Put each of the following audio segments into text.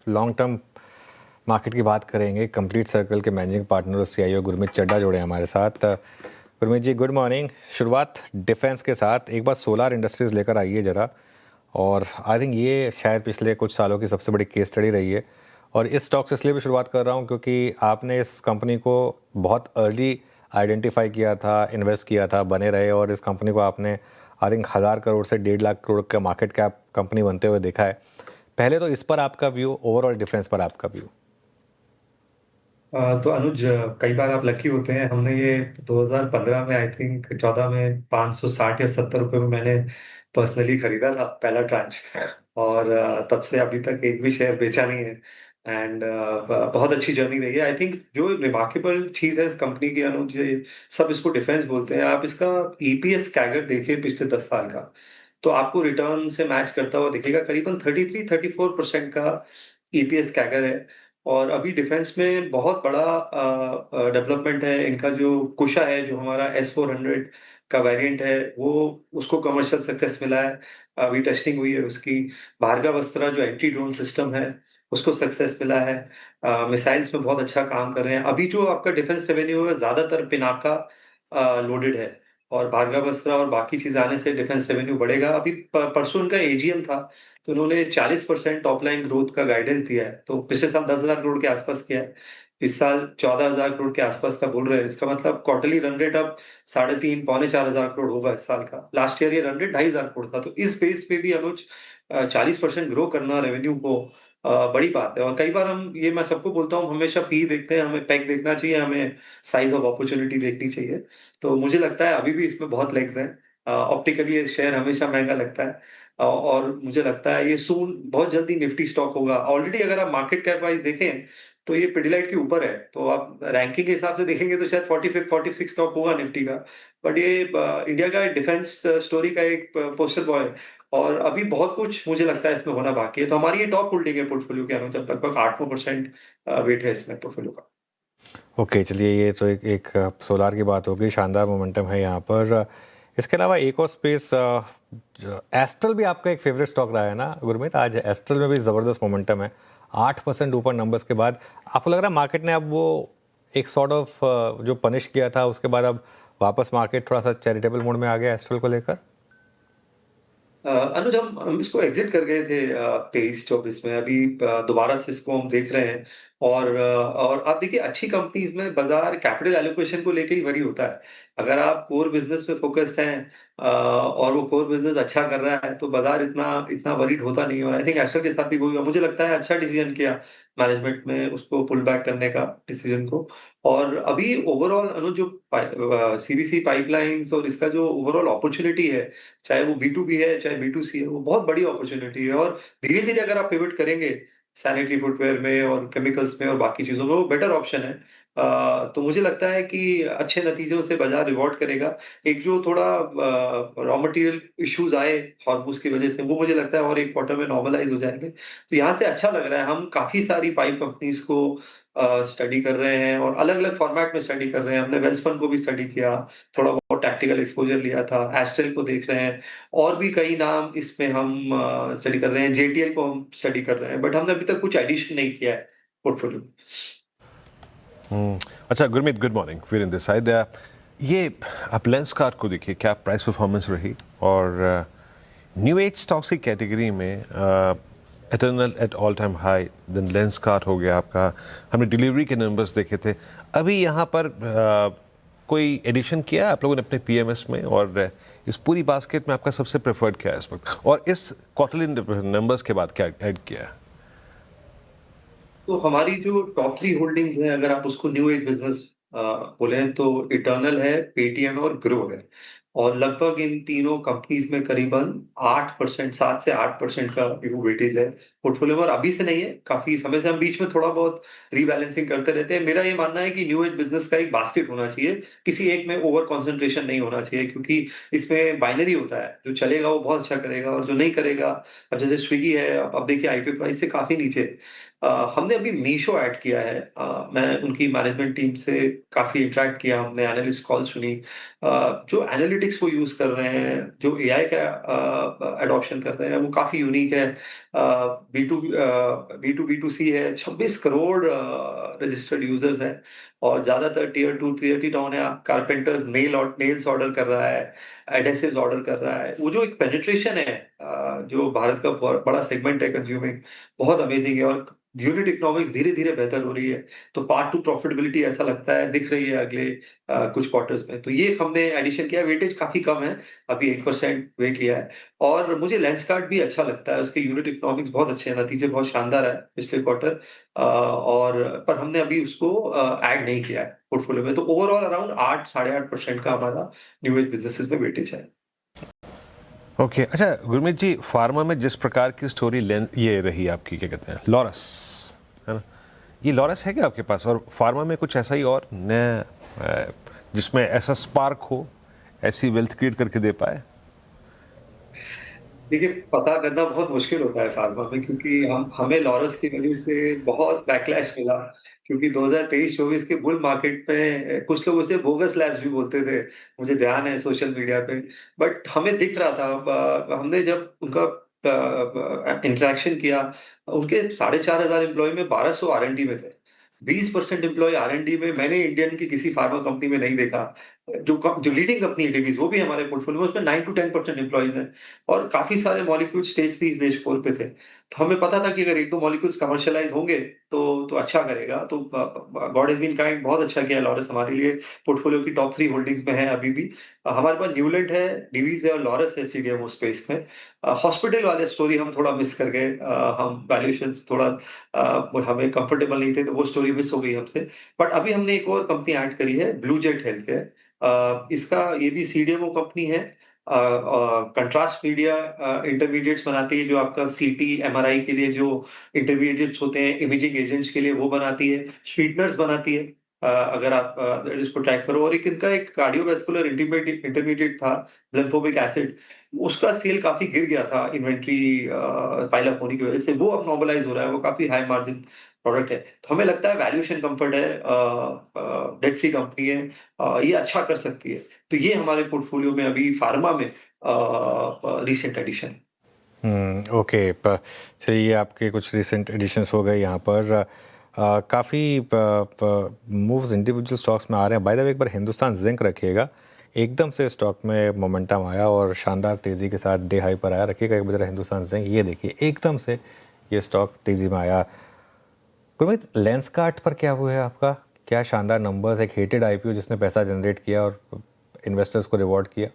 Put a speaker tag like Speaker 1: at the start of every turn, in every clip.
Speaker 1: Long term market की बात करेंगे। कंप्लीट सर्कल के मैनेजिंग पार्टनर और सीईओ गुरमीत चड्ढा जुड़े हैं हमारे साथ। गुरमीत जी, गुड मॉर्निंग। शुरुआत डिफेंस के साथ एक बार सोलार इंडस्ट्रीज़ लेकर आइए ज़रा। और आई थिंक ये शायद पिछले कुछ सालों की सबसे बड़ी केस स्टडी रही है। और इस स्टॉक से इसलिए भी शुरुआत कर रहा हूँ क्योंकि आपने इस कंपनी को बहुत अर्ली आइडेंटिफाई किया था, इन्वेस्ट किया था, बने रहे, और इस कंपनी को आपने आई थिंक 1,000 करोड़ से 1.5 लाख करोड़ का मार्केट कैप कंपनी बनते हुए देखा है। पहले तो इस पर आपका व्यू, ओवरऑल डिफेंस पर आपका व्यू।
Speaker 2: तो अनुज, कई बार आप लकी होते हैं। हमने ये 2015 में, आई थिंक 14 में 560 या 70 रुपए में मैंने पर्सनली खरीदा था पहला ट्रांच। और तब से अभी तक एक भी शेयर बेचा नहीं है। एंड बहुत अच्छी जर्नी रही है। आई थिंक जो रिमार्केबल चीज है इस कंपनी की, अनुज, ये सब इसको डिफेंस बोलते हैं। आप इसका ईपीएस कैगर देखिए पिछले 10 साल का, तो आपको रिटर्न से मैच करता हुआ दिखेगा। करीबन 33-34% का ईपीएस कैगर है। और अभी डिफेंस में बहुत बड़ा डेवलपमेंट है। इनका जो कुशा है, जो हमारा S-400 का वेरिएंट है, वो उसको कमर्शियल सक्सेस मिला है। अभी टेस्टिंग हुई है उसकी। भार्गवस्त्रा जो एंटी ड्रोन सिस्टम है, उसको सक्सेस मिला है। मिसाइल्स में बहुत अच्छा काम कर रहे हैं। अभी जो आपका डिफेंस रेवेन्यू है, ज्यादातर पिनाका लोडेड है। और भार्गवस्त्रा और बाकी चीज आने से डिफेंस रेवेन्यू बढ़ेगा। अभी परसों उनका एजीएम था, तो उन्होंने 40% टॉप लाइन ग्रोथ का गाइडेंस दिया है। तो पिछले साल 10,000 करोड़ के आसपास किया है। इस साल 14,000 करोड़ के आसपास का बोल रहे हैं। इसका मतलब क्वार्टरली रन रेट अब 3.5 पौने 4,000 करोड़ होगा इस साल का। लास्ट ईयर ये रन रेट 2,500 करोड़ था। तो इस बेस पे भी अनुज 40% ग्रो करना रेवेन्यू को बड़ी बात है। और कई बार हम, ये मैं सबको बोलता हूँ, हमेशा पी देखते हैं, हमें पैक देखना चाहिए, हमें साइज ऑफ अपॉर्चुनिटी देखनी चाहिए। तो मुझे लगता है अभी भी इसमें बहुत लेग्स हैं। ऑप्टिकली ये शेयर हमेशा महंगा लगता है। और मुझे लगता है ये सून बहुत जल्दी निफ्टी स्टॉक होगा। ऑलरेडी अगर आप मार्केट कैप वाइज देखें तो ये पिडिलाइट के ऊपर है। तो आप रैंकिंग के हिसाब से देखेंगे तो शायद 45 46 स्टॉक होगा निफ्टी का। बट ये इंडिया का डिफेंस स्टोरी का एक पोस्टर बॉय है। और अभी बहुत कुछ मुझे लगता है इसमें होना बाकी है। तो हमारी ये टॉप होल्डिंग है पोर्टफोलियो के अनुसार, लगभग 8% वेट है इसमें पोर्टफोलियो का।
Speaker 1: ओके, चलिए, ये तो एक सोलार की बात होगी। शानदार मोमेंटम है यहाँ पर। इसके अलावा एक और स्पेस, एस्ट्रल भी आपका एक फेवरेट स्टॉक रहा है ना गुरमीत? आज एस्ट्रल में भी ज़बरदस्त मोमेंटम है, 8% ऊपर नंबर्स के बाद। आपको लग रहा है मार्केट ने अब वो एक सॉर्ट ऑफ जो पनिश किया था उसके बाद अब वापस मार्केट थोड़ा सा चैरिटेबल मोड में आ गया एस्ट्रल को लेकर?
Speaker 2: अनुज, हम इसको एग्जिट कर गए थे 23-24 में। अभी दोबारा से इसको हम देख रहे हैं। और आप देखिए, अच्छी कंपनीज में बाजार कैपिटल एलोकेशन को लेके ही वरी होता है। अगर आप कोर बिजनेस पे फोकस्ड हैं और वो कोर बिजनेस अच्छा कर रहा है, तो बाजार इतना इतना वरीड होता नहीं है। और आई थिंक एस्ट्रल के साथ भी वही हुआ। मुझे लगता है अच्छा डिसीजन किया मैनेजमेंट में उसको पुल बैक करने का डिसीजन को। और अभी ओवरऑल अनुज, जो सीवीसी पाइपलाइंस और इसका जो ओवरऑल अपॉर्चुनिटी है, चाहे वो बी2बी है चाहे बी2सी है, वो बहुत बड़ी अपॉर्चुनिटी है। और धीरे धीरे अगर आप पिवट करेंगे सैनिटरी फुटवेयर में और केमिकल्स में और बाकी चीजों में, वो बेटर ऑप्शन है। तो मुझे लगता है कि अच्छे नतीजों से बाजार रिवॉर्ड करेगा। एक जो थोड़ा रॉ मटेरियल इश्यूज आए हॉर्मुज की वजह से, वो मुझे लगता है और एक क्वार्टर में नॉर्मलाइज हो जाएंगे। तो यहाँ से अच्छा लग रहा है। हम काफी सारी पाइप कंपनीज को स्टडी कर रहे हैं और अलग अलग फॉर्मेट में स्टडी कर रहे हैं। हमने वेल्सपन को भी स्टडी किया, थोड़ा बहुत टैक्टिकल एक्सपोजर लिया था। एस्ट्रल को देख रहे हैं, और भी कई नाम इसमें हम स्टडी कर रहे हैं। जेटीएल को हम स्टडी कर रहे हैं, बट हमने अभी तक कुछ एडिशन नहीं किया है पोर्टफोलियो।
Speaker 1: अच्छा Gurmeet, good morning, Veer in this side. ये आप लेंसकार्ट को देखिए, क्या प्राइस परफॉर्मेंस रही। और न्यू एज स्टॉक्स की कैटेगरी में Eternal at all time high, then Lenskart हो गया आपका। हमने डिलीवरी के नंबर्स देखे थे। अभी यहाँ पर कोई एडिशन किया है आप लोगों ने अपने पीएमएस में? और इस पूरी बास्केट में आपका सबसे प्रेफर्ड क्या है इस वक्त, और इस क्वार्टरली नंबर्स के बाद क्या ऐड किया है?
Speaker 2: तो हमारी जो टॉप 3 होल्डिंग्स हैं, अगर आप उसको न्यू एज बिजनेस बोले, तो इटर्नल है, पेटीएम और ग्रो है। और लगभग इन तीनों कंपनीज में करीबन 8%, 7 से 8% का वो वेटेज है पोर्टफोलियो में। और अभी से नहीं है, काफी समय से हम बीच में थोड़ा बहुत रीबैलेंसिंग करते रहते हैं। मेरा ये मानना है कि न्यू एज बिजनेस का एक बास्केट होना चाहिए, किसी एक में ओवर कॉन्सेंट्रेशन नहीं होना चाहिए। क्योंकि इसमें बाइनरी होता है, जो चलेगा वो बहुत अच्छा करेगा और जो नहीं करेगा, अब जैसे स्विगी है, अब देखिए आईपीओ प्राइस से काफी नीचे है। हमने अभी मीशो ऐड किया है। मैं उनकी मैनेजमेंट टीम से काफ़ी इंटरैक्ट किया, हमने एनालिस्ट कॉल सुनी। जो एनालिटिक्स वो यूज़ कर रहे हैं, जो एआई का एडॉप्शन कर रहे हैं, वो काफ़ी यूनिक है। बी टू सी है, 26 करोड़ रजिस्टर्ड यूज़र्स हैं और ज़्यादातर टियर 2, टियर 3 टाउन है। कारपेंटर्स नेल्स ऑर्डर कर रहा है, एडहेसिव्स ऑर्डर कर रहा है। वो जो एक पेनिट्रेशन है जो भारत का बड़ा सेगमेंट है कंज्यूमिंग, बहुत अमेजिंग है और यूनिट इकोनॉमिक्स धीरे-धीरे बेहतर हो रही है। तो पाथ टू प्रॉफिटेबिलिटी ऐसा लगता है दिख रही है अगले कुछ क्वार्टर्स में। तो ये हमने एडिशन किया है, वेटेज काफ़ी कम है, अभी 1% वेट लिया है और मुझे लेंसकार्ट भी अच्छा लगता है, उसके यूनिट इकोनॉमिक्स बहुत अच्छे हैं, नतीजे बहुत शानदार आए पिछले क्वार्टर और पर हमने अभी उसको ऐड नहीं किया है पोर्टफोलियो में। तो ओवरऑल अराउंड 8 साढ़े 8% का हमारा न्यू एज बिज़नेसेस में वेटेज है।
Speaker 3: ओके अच्छा गुरमीत जी, फार्मा में जिस प्रकार की स्टोरी ये रही आपकी, क्या कहते हैं, लॉरस, है ना, ये लॉरस है क्या आपके पास? और फार्मा में कुछ ऐसा ही और नया जिसमें ऐसा स्पार्क हो, ऐसी वेल्थ क्रिएट करके दे पाए?
Speaker 2: देखिए, पता करना बहुत मुश्किल होता है फार्मा में क्योंकि हम हमें लॉरस की वजह से बहुत बैकलैश मिला क्योंकि 2023-24 के बुल मार्केट में कुछ लोग उसे बोगस लैब्स भी बोलते थे, मुझे ध्यान है सोशल मीडिया पे। बट हमें दिख रहा था हमने जब उनका इंटरैक्शन किया, उनके 4,500 एम्प्लॉयी में 1200 आर&डी में थे। 20% एम्प्लॉयी आर&डी में मैंने इंडियन की किसी फार्मा कंपनी में नहीं देखा। जो लीडिंग कंपनी है डिवीज़ वो भी हमारे पोर्टफोलियो में उसमें 9 टू 10% एम्प्लॉइज़ हैं। और काफ़ी सारे मॉलिक्यूल स्टेज 3 स्टेज 4 पे थे। तो हमें पता था कि अगर 1-2 मॉलिक्यूल्स कमर्शियलाइज़ होंगे तो अच्छा करेगा। तो गॉड हैज़ बीन काइंड, बहुत अच्छा किया लॉरस हमारे लिए, पोर्टफोलियो की टॉप 3 होल्डिंग्स में है अभी भी। हमारे पास न्यूलैंड है, डिवीज़ है और लॉरस है सीडीएमओ स्पेस में। हॉस्पिटल वाले स्टोरी हम थोड़ा मिस कर गए। हम वैल्यूएशंस थोड़ा वो हमें कंफर्टेबल नहीं थे तो वो स्टोरी मिस हो गई हमसे। बट अभी हमने एक और कंपनी ऐड करी है, ब्लू जेट हेल्थकेयर। इसका ये भी सीडीएमओ कंपनी है। कंट्रास्ट मीडिया इंटरमीडिएट्स बनाती है, जो आपका सीटी, एमआरआई के लिए जो इंटरमीडिएट्स होते हैं, इमेजिंग एजेंट्स के लिए वो बनाती है, स्वीटनर्स बनाती है। अगर आप इसको ट्रैक करो और एक इनका एक कार्डियोवैस्कुलर इंटरमीडिएट था, लिम्फोबिक एसिड, उसका सेल काफ़ी गिर गया था इन्वेंटरी पाइल अप होने की वजह से, वो अब नॉर्मलाइज़ हो रहा है, वो काफ़ी हाई मार्जिन प्रोडक्ट है। तो हमें लगता है वैल्यूएशन कम्फर्ट है, डेट फ्री कंपनी है, ये अच्छा कर सकती है। तो ये हमारे पोर्टफोलियो में अभी फार्मा में रीसेंट एडिशन है।
Speaker 1: ओके, चलिए ये आपके कुछ रिसेंट एडिशंस हो गए यहाँ पर। काफ़ी मूव्स इंडिविजुअल स्टॉक्स में आ रहे हैं। बाय द वे, एक बार हिंदुस्तान जिंक रखिएगा, एकदम से स्टॉक में मोमेंटम आया और शानदार तेज़ी के साथ डे हाई पर आया। रखिएगा एक बार हिंदुस्तान जिंक, ये देखिए एकदम से ये स्टॉक तेज़ी में आया। गुरमीत, लेंसकार्ट पर क्या हुआ है आपका? क्या शानदार नंबर्स, एक हेटेड आईपीओ जिसने पैसा जनरेट किया और इन्वेस्टर्स को रिवॉर्ड किया।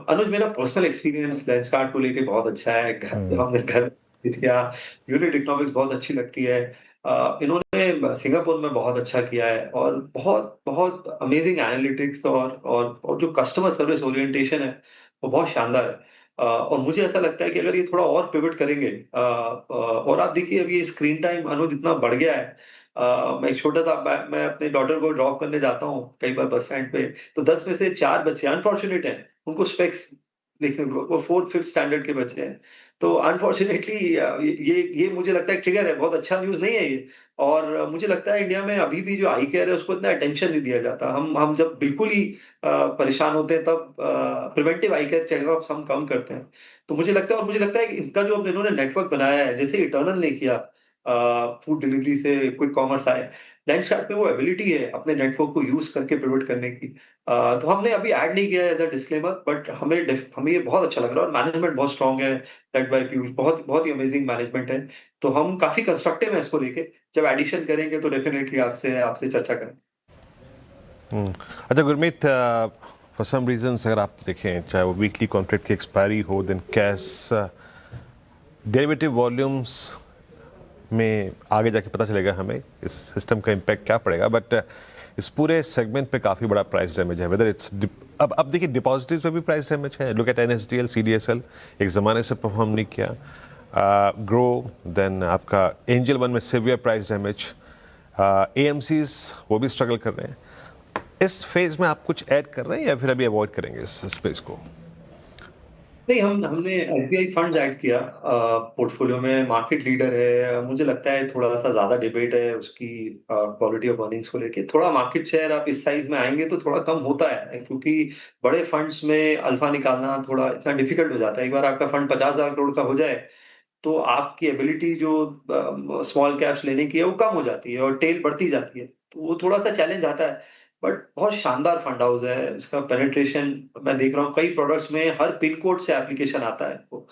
Speaker 2: अनुज, मेरा पर्सनल एक्सपीरियंस लेंसकार्ट को लेके बहुत अच्छा है।
Speaker 1: हम्म,
Speaker 2: हमने घर विजिट किया, यूनिट इकोनॉमिक्स बहुत अच्छी लगती है। इन्होंने सिंगापुर में बहुत अच्छा किया है और बहुत बहुत अमेजिंग एनालिटिक्स और जो कस्टमर सर्विस ओरिएंटेशन है वो बहुत शानदार है। और मुझे ऐसा लगता है कि अगर ये थोड़ा और पिवट करेंगे, और आप देखिए अभी स्क्रीन टाइम अनुज इतना बढ़ गया है। मैं एक छोटा सा मैं अपने डॉटर को ड्रॉप करने जाता हूँ कई बार बस स्टैंड पे, तो 10 में से 4 बच्चे अनफॉर्चुनेट हैं, उनको स्पेक्स देखने को, वो 4th 5th स्टैंडर्ड के बच्चे हैं। तो अनफॉर्चुनेटली ये मुझे लगता है ट्रिगर है, बहुत अच्छा न्यूज़ नहीं है ये। और मुझे लगता है इंडिया में अभी भी जो आई केयर है उसको इतना अटेंशन नहीं दिया जाता। हम जब बिल्कुल ही परेशान होते हैं तब प्रिवेंटिव आई केयर चेकअप्स हम कम करते हैं। तो मुझे लगता है, और मुझे लगता है कि इनका जो अब इन्होंने नेटवर्क बनाया है, जैसे इटर्नल ने किया, फूड डिलीवरी से क्विक कॉमर्स आए, लेंसकार्ट में वो एबिलिटी है अपने नेटवर्क को यूज़ करके पिवट करने की। तो हमने अभी ऐड नहीं किया है एज़ अ डिस्क्लेमर, बट हमें ये बहुत अच्छा लग रहा है और मैनेजमेंट बहुत स्ट्रांग है, लेड बाय पीयूष, बहुत बहुत ही अमेजिंग मैनेजमेंट है। तो हम काफ़ी कंस्ट्रक्टिव हैं इसको लेके। जब एडिशन करेंगे तो डेफिनिटली आपसे आपसे चर्चा करेंगे।
Speaker 3: अच्छा गुरमीत, फॉर सम रीजंस अगर आप देखें, चाहे वो वीकली कॉन्ट्रैक्ट की एक्सपायरी हो, देन कैश डेरिवेटिव वॉल्यूम्स में आगे जाके पता चलेगा हमें इस सिस्टम का इम्पैक्ट क्या पड़ेगा, बट इस पूरे सेगमेंट पे काफ़ी बड़ा प्राइस डैमेज है। वेदर इट्स अब देखिए डिपॉजिटरीज पे भी प्राइस डैमेज है। लुक एट एनएसडीएल, सीडीएसएल, एक ज़माने से परफॉर्म नहीं किया। ग्रो, देन आपका एंजल वन में सिवियर प्राइस डैमेज। एएमसीज वो भी स्ट्रगल कर रहे हैं। इस फेज में आप कुछ ऐड कर रहे हैं या फिर अभी अवॉइड करेंगे इस स्पेस को?
Speaker 2: नहीं, हमने एसबीआई फंड्स ऐड किया पोर्टफोलियो में। मार्केट लीडर है, मुझे लगता है थोड़ा सा ज्यादा डिबेट है उसकी क्वालिटी ऑफ अर्निंग्स को लेके। थोड़ा मार्केट शेयर आप इस साइज में आएंगे तो थोड़ा कम होता है, क्योंकि बड़े फंड्स में अल्फा निकालना थोड़ा इतना डिफिकल्ट हो जाता है। एक बार आपका फंड 50,000 करोड़ का हो जाए तो आपकी एबिलिटी जो स्मॉल कैप्स लेने की है वो कम हो जाती है और टेल बढ़ती जाती है, तो वो थोड़ा सा चैलेंज आता है। बट बहुत शानदार फंड हाउस है, उसका पेनिट्रेशन मैं देख रहा हूँ कई प्रोडक्ट्स में हर पिन कोड से एप्लीकेशन आता है इनको।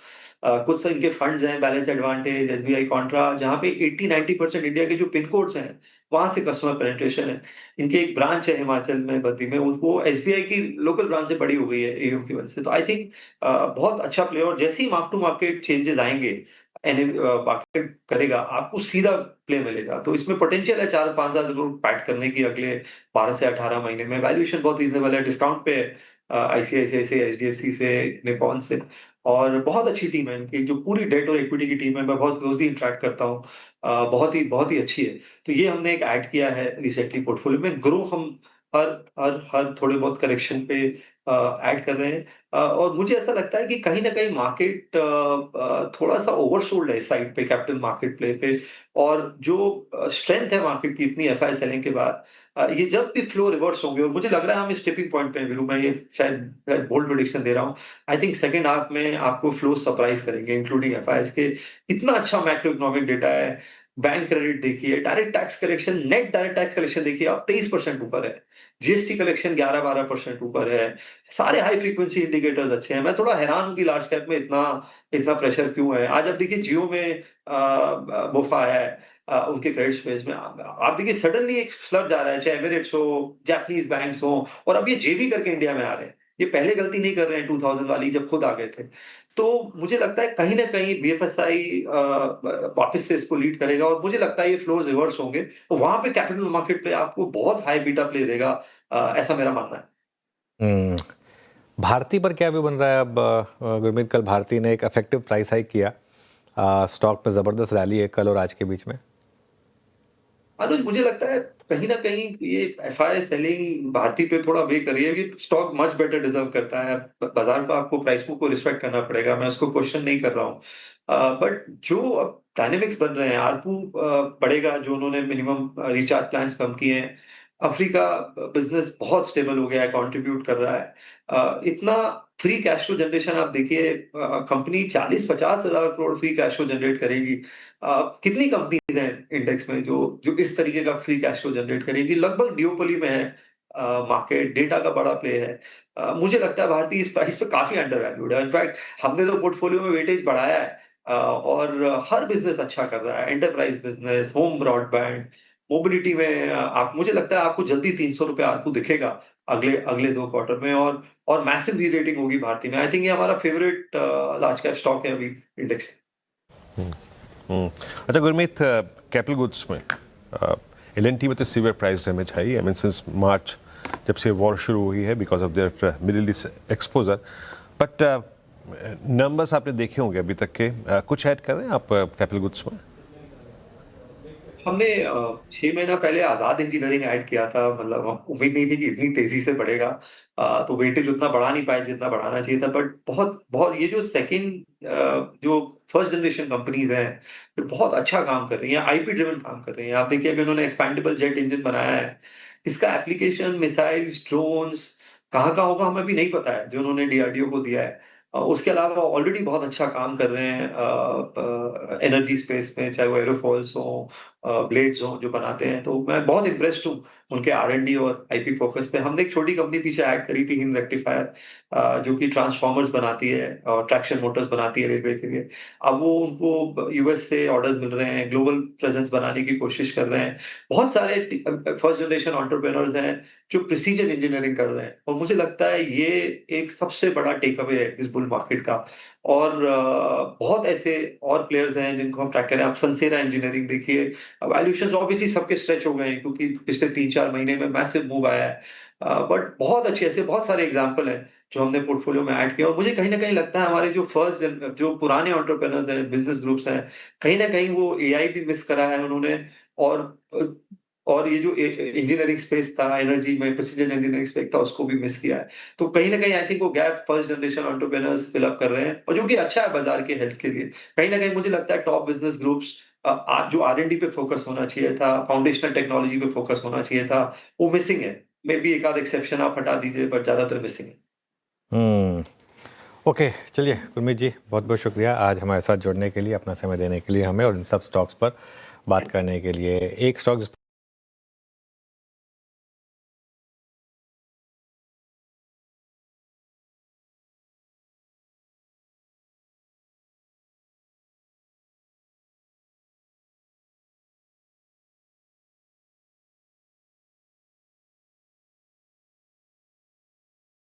Speaker 2: कुछ तो इनके फंड्स हैं, बैलेंस एडवांटेज, एसबीआई कॉन्ट्रा, जहाँ पे 80-90% इंडिया के जो पिन कोड्स हैं वहां से कस्टमर पेनिट्रेशन है। इनके एक ब्रांच है हिमाचल में बद्दी में, वो एसबीआई की लोकल ब्रांच से बड़ी हो गई है एयूएम की वजह से। तो आई थिंक बहुत अच्छा प्ले। और जैसे ही मार्क टू मार्केट चेंजेस आएंगे, मार्केट करेगा, आपको सीधा प्ले मिलेगा। तो इसमें पोटेंशियल है 4-5 हज़ार जरूर पैट करने की अगले 12 से 18 महीने में। वैल्यूएशन बहुत रीजनेबल है, डिस्काउंट पे आईसीआईसीआई से, एचडीएफसी से, निपॉन से। और बहुत अच्छी टीम है इनकी, जो पूरी डेट और इक्विटी की टीम है, मैं बहुत क्लोजली इंटरेक्ट करता हूँ। बहुत ही अच्छी है। तो ये हमने एक ऐड किया है रिसेंटली पोर्टफोलियो में। ग्रो हम हर हर थोड़े बहुत करेक्शन पे ऐड कर रहे हैं। और मुझे ऐसा लगता है कि कहीं न कहीं मार्केट थोड़ा-सा ओवरसोल्ड है इस साइड पे, कैपिटल मार्केट प्ले पे। और जो स्ट्रेंथ है मार्केट की इतनी एफआई सेलिंग के बाद, ये जब भी फ्लो रिवर्स होंगे, और मुझे लग रहा है हम इस टिपिंग पॉइंट पे हैं वीरू, मैं ये शायद बोल्ड प्रेडिक्शन दे रहा हूँ। आई थिंक सेकंड हाफ में आपको फ्लो सरप्राइज करेंगे, इंक्लूडिंग एफआईएस के। इतना अच्छा मैक्रो इकोनॉमिक डेटा है। बैंक क्रेडिट देखिए, direct tax collection, net direct tax collection देखिए आप, 23% ऊपर है। जीएसटी कलेक्शन 11-12% ऊपर है। सारे हाई फ्रीक्वेंसी इंडिकेटर्स अच्छे हैं। मैं थोड़ा हैरान हूँ कि लार्ज कैप में इतना इतना प्रेशर क्यों है। आज आप देखिए जियो में मोफा आया है उनके क्रेडिट स्पेस में। आप देखिए सडनली एक फ्लड आ रहा है, चाहे एमिरेट्स हो, जापानीज बैंक्स हो, और अब ये जेबी करके इंडिया में आ रहे हैं। ये पहले गलती नहीं कर रहे हैं 2000 वाली, जब खुद आ गए थे। तो मुझे लगता है कहीं न कहीं बीएफएसआई वापस से इसको लीड करेगा, और मुझे लगता है ये फ्लोज रिवर्स होंगे। तो वहाँ पे कैपिटल मार्केट प्ले आपको बहुत हाई बीटा प्ले देगा, ऐसा मेरा मानना है।
Speaker 1: हम्म, भारती पर क्या व्यू बन रहा है अब? गुरमीत, कल भारती ने एक इफेक्टिव प्राइस हाइक किया, स्टॉक में ज़बरदस्त रैली है कल और आज के बीच में।
Speaker 2: अनुज, मुझे लगता है कहीं न कहीं ये एफआई सेलिंग भारती पे थोड़ा वे कर रही है। ये स्टॉक मच बेटर डिजर्व करता है। बाजार को आपको प्राइस को रिस्पेक्ट करना पड़ेगा, मैं उसको क्वेश्चन नहीं कर रहा हूँ। बट जो अब डायनामिक्स बन रहे हैं, आरपू बढ़ेगा, जो उन्होंने मिनिमम रिचार्ज प्लान्स कम किए हैं। अफ्रीका बिजनेस बहुत स्टेबल हो गया है, कंट्रीब्यूट कर रहा है। इतना फ्री कैश फ्लो जनरेशन आप देखिए, कंपनी 40-50 हज़ार crore free cash flow generate करेगी। कितनी कंपनीज हैं इंडेक्स में जो जो इस तरीके का फ्री कैश फ्लो जनरेट करेगी? लगभग ड्यूओपोली में है मार्केट, डेटा का बड़ा प्ले है। मुझे लगता है भारतीय इस प्राइस पे काफी अंडर वैल्यूड है। इनफैक्ट हमने तो पोर्टफोलियो में वेटेज बढ़ाया है, और हर बिजनेस अच्छा कर रहा है। Enterprise business, home broadband, mobility में आप, मुझे लगता है आपको जल्दी ₹300 आरपू दिखेगा अगले अगले 2 क्वार्टर में। और मैसिव री-रेटिंग होगी भारती में। आई थिंक ये हमारा फेवरेट लार्ज कैप स्टॉक है अभी इंडेक्स में।
Speaker 3: हम्म। अच्छा गुरमीत, कैपिटल गुड्स में एलएनटी में तो सीवियर प्राइस डैमेज है ही। आई मीन सिंस मार्च जब से वॉर शुरू हुई है, because of their middle east exposure. But numbers आपने देखे होंगे अभी तक के, कुछ ऐड कर रहे हैं आप कैपिटल गुड्स में?
Speaker 2: हमने 6 महीना पहले आज़ाद इंजीनियरिंग ऐड किया था। मतलब उम्मीद नहीं थी कि इतनी तेज़ी से बढ़ेगा। तो वेटेज उतना बढ़ा नहीं पाए जितना बढ़ाना चाहिए था। बट बहुत बहुत ये जो जो फर्स्ट जनरेशन कंपनीज़ हैं, ये बहुत अच्छा काम कर रही हैं, आईपी ड्रिवन काम कर रही हैं। आप देखिए अभी उन्होंने एक्सपैंडेबल जेट इंजन बनाया है। इसका एप्लीकेशन मिसाइल्स, ड्रोन्स कहाँ-कहाँ होगा हमें भी नहीं पता है, जो उन्होंने डीआरडीओ को दिया है। उसके अलावा ऑलरेडी बहुत अच्छा काम कर रहे हैं एनर्जी स्पेस में, चाहे वो एयरोफॉल्स हो, ब्लेड्स हों जो बनाते हैं। तो मैं बहुत इम्प्रेस्ड हूँ उनके आर&डी और आईपी फोकस पे। हमने एक छोटी कंपनी पीछे ऐड करी थी, हिंद रेक्टिफायर, जो कि ट्रांसफॉर्मर्स बनाती है और ट्रैक्शन मोटर्स बनाती है रेलवे के लिए। अब वो उनको यूएस से ऑर्डर्स मिल रहे हैं, ग्लोबल प्रेजेंस बनाने की कोशिश कर रहे हैं। बहुत सारे फर्स्ट जनरेशन एंटरप्रेन्योर्स हैं जो प्रिसीजन इंजीनियरिंग कर रहे हैं, और मुझे लगता है ये एक सबसे बड़ा टेक अवे है इस बुल मार्केट का। और बहुत ऐसे और प्लेयर्स हैं जिनको हम ट्रैक करें। आप सनसेरा इंजीनियरिंग देखिए, वैल्यूएशंस ऑब्वियसली सबके स्ट्रेच हो गए हैं क्योंकि पिछले 3-4 महीने में मैसिव मूव आया है। बट बहुत अच्छे ऐसे बहुत सारे एग्जांपल हैं जो हमने पोर्टफोलियो में ऐड किया। और मुझे कहीं न कहीं लगता है हमारे जो पुराने एंटरप्रेन्योर्स हैं, बिज़नेस ग्रुप्स हैं, कहीं न कहीं वो एआई भी मिस करा है उन्होंने। और और ये जो इंजीनियरिंग स्पेस था, एनर्जी में प्रिसिजन इंजीनियरिंग स्पेस था, उसको भी मिस किया है। तो कहीं न कहीं आई थिंक वो gap first generation entrepreneurs fill up कर रहे हैं और जो कि अच्छा है बाज़ार के हेल्थ के लिए। कहीं न कहीं मुझे लगता है टॉप बिज़नेस ग्रुप्स जो R&D पे फोकस होना चाहिए था, फाउंडेशनल टेक्नोलॉजी पे फोकस होना चाहिए था, वो मिसिंग है। मेबी एक आध एक्सेप्शन आप हटा दीजिए बट ज़्यादातर मिसिंग है।
Speaker 1: हम्म। ओके, चलिए गुरमीत जी, बहुत बहुत शुक्रिया आज हमारे साथ जुड़ने के लिए, अपना समय देने के लिए हमें और इन सब स्टॉक्स पर बात करने के लिए। एक स्टॉक